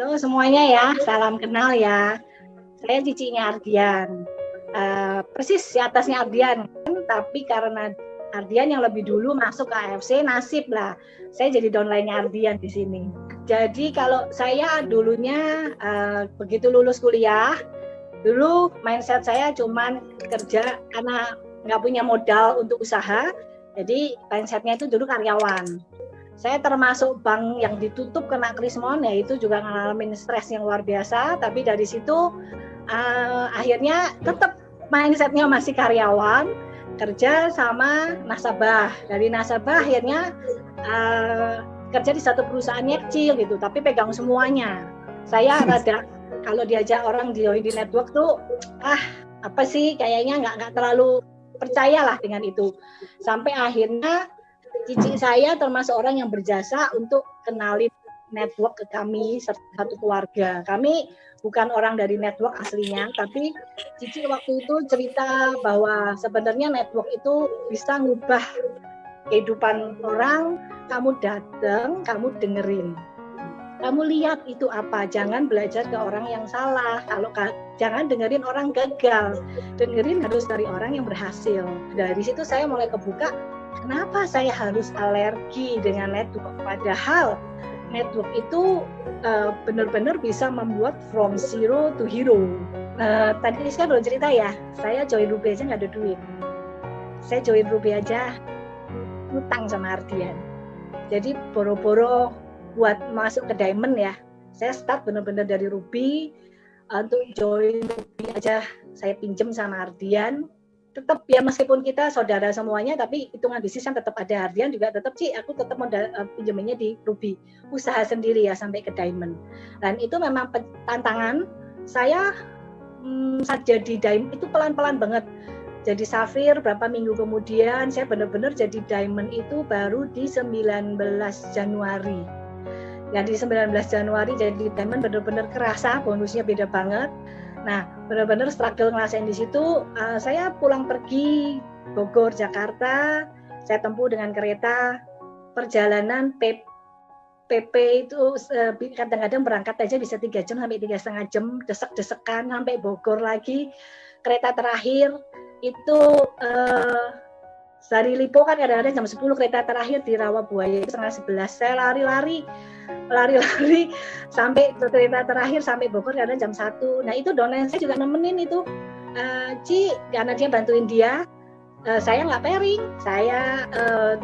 Halo semuanya ya, salam kenal ya. Saya cicinya Ardian. Persis di atasnya Ardian, tapi karena Ardian yang lebih dulu masuk ke AFC, nasib lah. Saya jadi downline-nya Ardian di sini. Jadi kalau saya dulunya begitu lulus kuliah, dulu mindset saya cuman kerja karena nggak punya modal untuk usaha. Jadi mindsetnya itu dulu karyawan. Saya termasuk bank yang ditutup kena krismon, ya itu juga ngalamin stres yang luar biasa. Tapi dari situ akhirnya tetap mindsetnya masih karyawan, kerja sama nasabah. Dari nasabah akhirnya kerja di satu perusahaannya kecil gitu, tapi pegang semuanya. Saya rada kalau diajak orang join di network tuh, apa sih kayaknya nggak terlalu percayalah dengan itu. Sampai akhirnya cici saya termasuk orang yang berjasa untuk kenalin network ke kami satu keluarga. Kami bukan orang dari network aslinya, tapi cici waktu itu cerita bahwa sebenarnya network itu bisa ngubah kehidupan orang. Kamu datang, kamu dengerin. Kamu lihat itu apa, jangan belajar ke orang yang salah. Jangan dengerin orang gagal, dengerin harus dari orang yang berhasil. Dari situ saya mulai kebuka, kenapa saya harus alergi dengan network? Padahal network itu benar-benar bisa membuat from zero to hero. Tadi saya belum cerita ya, saya join Ruby aja nggak ada duit. Saya join Ruby aja utang sama Ardian. Jadi boro-boro buat masuk ke Diamond ya. Saya start benar-benar dari Ruby. Untuk join Ruby aja saya pinjem sama Ardian. Tetap ya meskipun kita saudara semuanya, tapi hitungan bisnis kan tetap ada. Ardian juga tetap aku tetap pinjeminnya di Ruby, usaha sendiri ya sampai ke Diamond. Dan itu memang tantangan saya. Saat jadi Diamond itu pelan-pelan banget. Jadi Safir berapa minggu kemudian, saya benar-benar jadi Diamond itu baru di 19 Januari. Ya di 19 Januari jadi Diamond benar-benar kerasa, bonusnya beda banget. Nah, benar-benar struggle ngerasain di situ. Saya pulang pergi Bogor, Jakarta, saya tempuh dengan kereta. Perjalanan PP itu kadang-kadang berangkat aja bisa 3 jam sampai 3,5 jam, desek-desekan sampai Bogor lagi. Kereta terakhir itu dari Lipo kan kadang-kadang jam 10 kereta terakhir di Rawabuaya itu 10:30. Saya lari-lari sampai kereta terakhir sampai Bogor kadang jam 1. Nah itu downline saya juga nemenin itu Ci, karena dia bantuin dia. Saya nggak pairing, saya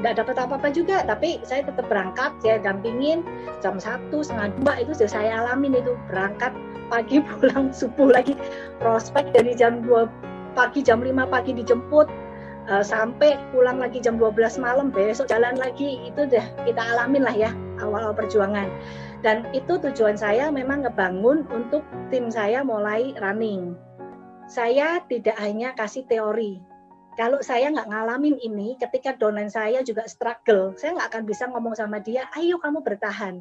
nggak dapat apa-apa juga, tapi saya tetap berangkat, saya dampingin jam 1, setengah 2 itu sudah saya alamin itu, berangkat pagi pulang subuh lagi, prospek dari jam 2 pagi, jam 5 pagi dijemput, sampai pulang lagi jam 12 malam, besok jalan lagi, itu udah kita alamin lah ya, awal-awal perjuangan. Dan itu tujuan saya memang ngebangun untuk tim saya mulai running. Saya tidak hanya kasih teori. Kalau saya nggak ngalamin ini, ketika downline saya juga struggle, saya nggak akan bisa ngomong sama dia, ayo kamu bertahan.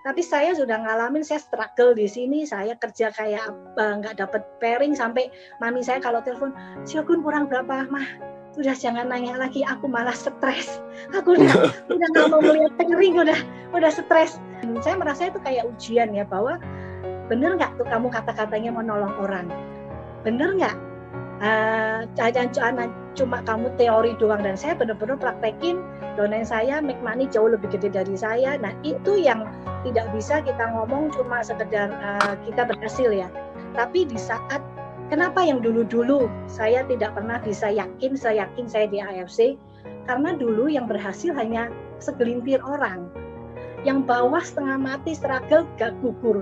Tapi saya sudah ngalamin, saya struggle di sini, saya kerja kayak nggak dapat pairing, sampai mami saya kalau telepon, Siogun kurang berapa, mah? Sudah jangan nanya lagi, aku malah stres. Aku udah nggak mau melihat pairing, udah stres. Saya merasa itu kayak ujian ya, bahwa bener nggak tuh kamu kata-katanya mau nolong orang? Bener nggak? Cuma kamu teori doang, dan saya benar-benar praktekin. Downline saya make money jauh lebih gede dari saya. Nah itu yang tidak bisa kita ngomong cuma sekedar kita berhasil ya, tapi di saat kenapa yang dulu-dulu saya tidak pernah bisa yakin saya di AFC, karena dulu yang berhasil hanya segelintir orang, yang bawah setengah mati, struggle gugur.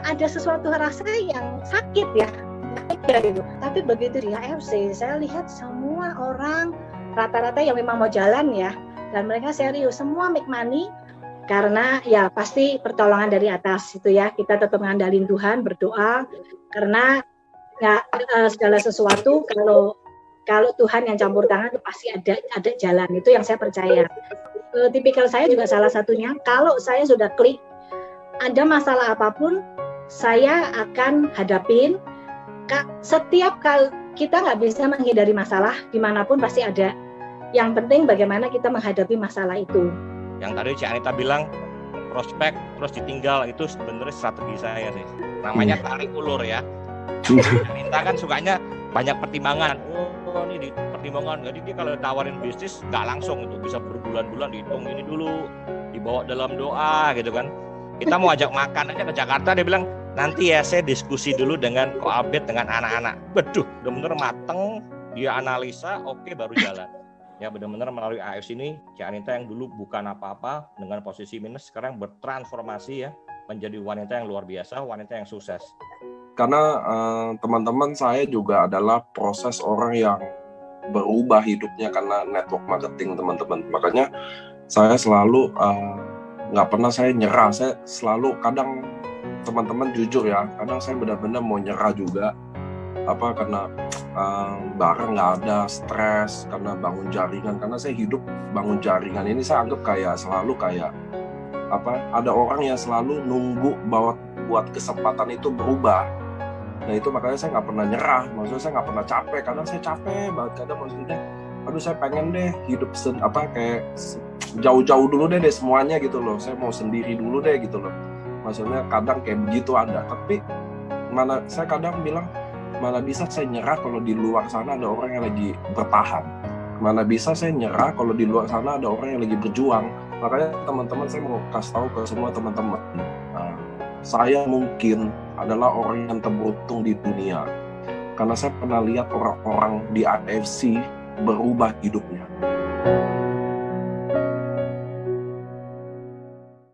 Ada sesuatu rasa yang sakit ya, gitu. Tapi begitu di AFC, saya lihat semua orang rata-rata yang memang mau jalan ya, dan mereka serius, semua make money, karena ya pasti pertolongan dari atas itu ya. Kita tetap mengandalkan Tuhan, berdoa, karena segala sesuatu kalau Tuhan yang campur tangan itu pasti ada jalan, itu yang saya percaya. Tipikal saya juga salah satunya, kalau saya sudah klik, ada masalah apapun saya akan hadapin. Setiap kali kita nggak bisa menghindari masalah, dimanapun pasti ada. Yang penting bagaimana kita menghadapi masalah itu. Yang tadi Cik Anita bilang, prospek terus ditinggal, itu sebenarnya strategi saya sih. Namanya tarik ulur ya. Kita kan sukanya banyak pertimbangan. Oh ini di pertimbangan. Jadi dia kalau tawarin bisnis nggak langsung itu, bisa berbulan-bulan dihitung ini dulu, dibawa dalam doa gitu kan. Kita mau ajak makan aja ke Jakarta, dia bilang nanti ya saya diskusi dulu dengan Ko Abed dengan anak-anak. Beduh, benar-benar mateng, dia analisa, oke baru jalan. Ya benar-benar melalui AFC ini, Ci Anita yang dulu bukan apa-apa dengan posisi minus sekarang bertransformasi ya menjadi wanita yang luar biasa, wanita yang sukses. Karena teman-teman saya juga adalah proses orang yang berubah hidupnya karena network marketing teman-teman. Makanya saya selalu nggak pernah saya nyerah. Saya selalu, kadang teman-teman jujur ya, kadang saya benar-benar mau nyerah juga. Karena barang nggak ada, stres karena bangun jaringan. Karena saya hidup bangun jaringan ini, saya anggap kayak selalu kayak ada orang yang selalu nunggu buat kesempatan itu berubah. Nah itu makanya saya nggak pernah nyerah, maksudnya saya nggak pernah capek. Kadang saya capek banget, kadang maksudnya aduh saya pengen deh hidup kayak jauh-jauh dulu deh semuanya gitu loh, saya mau sendiri dulu deh gitu loh. Maksudnya kadang kayak begitu ada, tapi saya kadang bilang mana bisa saya nyerah kalau di luar sana ada orang yang lagi bertahan. Mana bisa saya nyerah kalau di luar sana ada orang yang lagi berjuang. Makanya teman-teman, saya mau kasih tahu ke semua teman-teman, saya mungkin adalah orang yang terberuntung di dunia karena saya pernah lihat orang-orang di AFC berubah hidupnya.